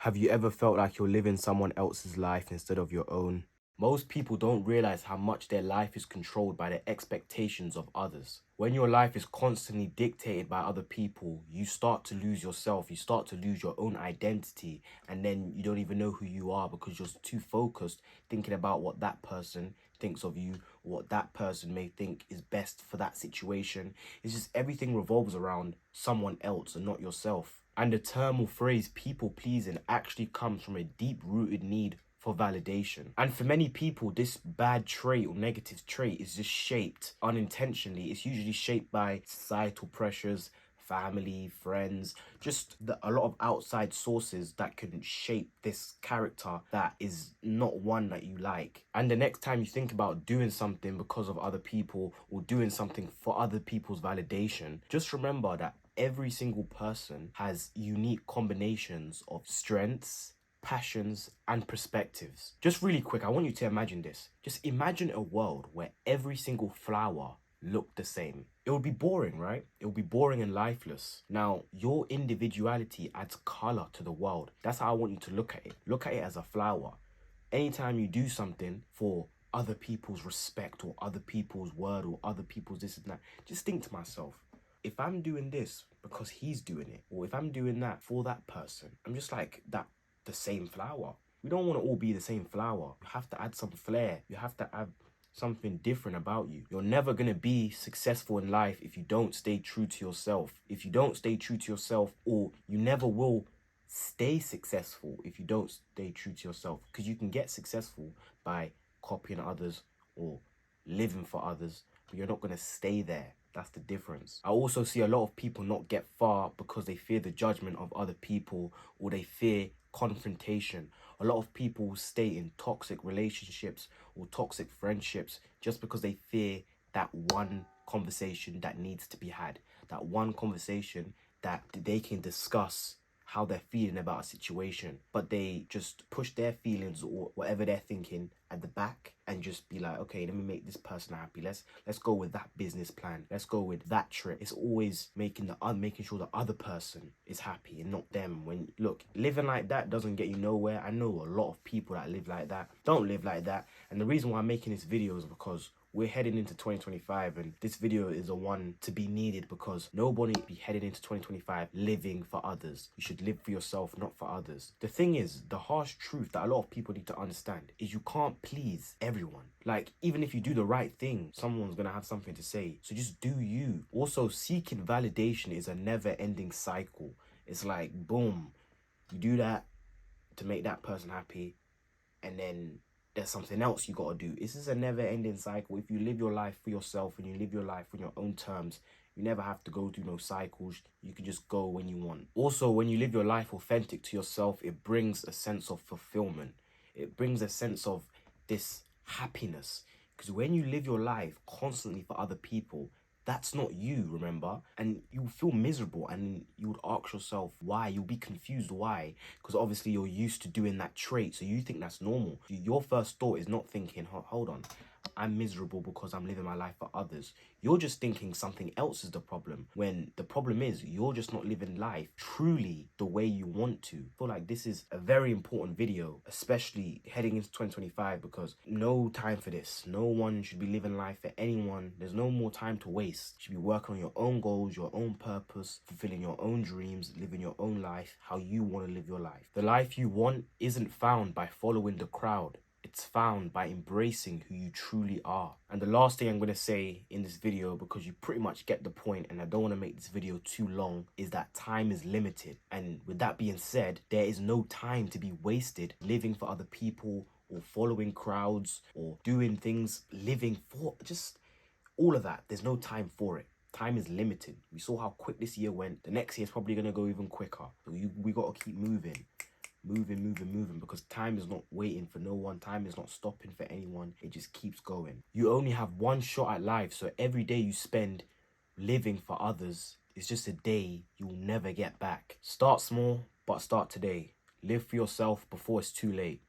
Have you ever felt like you're living someone else's life instead of your own? Most people don't realize how much their life is controlled by the expectations of others. When your life is constantly dictated by other people, you start to lose yourself, you start to lose your own identity, and then you don't even know who you are because you're too focused thinking about what that person thinks of you, or what that person may think is best for that situation. It's just everything revolves around someone else and not yourself. And the term or phrase people pleasing actually comes from a deep rooted need for validation. And for many people, this bad trait or negative trait is just shaped unintentionally. It's usually shaped by societal pressures, family, friends, just a lot of outside sources that can shape this character that is not one that you like. And the next time you think about doing something because of other people or doing something for other people's validation, just remember that every single person has unique combinations of strengths, passions, and perspectives. Just really quick, I want you to imagine this. Just imagine a world where every single flower looked the same. It would be boring, right? It would be boring and lifeless. Now, your individuality adds color to the world. That's how I want you to look at it. Look at it as a flower. Anytime you do something for other people's respect or other people's word or other people's this and that, just think to myself, if I'm doing this because he's doing it, or if I'm doing that for that person, I'm just like that, the same flower. We don't want to all be the same flower. You have to add some flair. You have to add something different about you. You're never going to be successful in life if you don't stay true to yourself. If you don't stay true to yourself, or you never will stay successful if you don't stay true to yourself, because you can get successful by copying others or living for others, but you're not going to stay there. That's the difference. I also see a lot of people not get far because they fear the judgment of other people, or they fear confrontation. A lot of people stay in toxic relationships or toxic friendships just because they fear that one conversation that needs to be had, that one conversation that they can discuss how they're feeling about a situation, but they just push their feelings or whatever they're thinking at the back and just be like, okay, let me make this person happy. Let's go with that business plan. Let's go with that trip. It's always making sure the other person is happy and not them. When look, living like that doesn't get you nowhere. I know a lot of people that live like that don't live like that, and the reason why I'm making this video is because we're heading into 2025, and this video is a one to be needed because nobody be heading into 2025 living for others. You should live for yourself, not for others. The thing is, the harsh truth that a lot of people need to understand is you can't please everyone. Like, even if you do the right thing, someone's gonna have something to say. So just do you. Also, seeking validation is a never-ending cycle. It's like, boom, you do that to make that person happy, and then there's something else you gotta do. This is a never-ending cycle. If you live your life for yourself and you live your life on your own terms, you never have to go through no cycles. You can just go when you want. Also, when you live your life authentic to yourself, it brings a sense of fulfillment. It brings a sense of this happiness. Because when you live your life constantly for other people, that's not you, remember? And you feel miserable, and you would ask yourself why. You'll be confused why, because obviously you're used to doing that trait, so you think that's normal. Your first thought is not thinking, hold on, I'm miserable because I'm living my life for others. You're just thinking something else is the problem, when the problem is you're just not living life truly the way you want to. I feel like this is a very important video, especially heading into 2025, because no time for this. No one should be living life for anyone. There's no more time to waste. You should be working on your own goals, your own purpose, fulfilling your own dreams, living your own life how you want to live your life. The life you want isn't found by following the crowd. It's found by embracing who you truly are. And the last thing I'm going to say in this video, because you pretty much get the point and I don't want to make this video too long, is that time is limited. And with that being said, there is no time to be wasted living for other people or following crowds or doing things, living for just all of that. There's no time for it. Time is limited. We saw how quick this year went. The next year is probably going to go even quicker. So we got to keep moving, because time is not waiting for no one. Time is not stopping for anyone. It just keeps going. You only have one shot at life, so every day you spend living for others is just a day you'll never get back. Start small, but start today. Live for yourself before it's too late.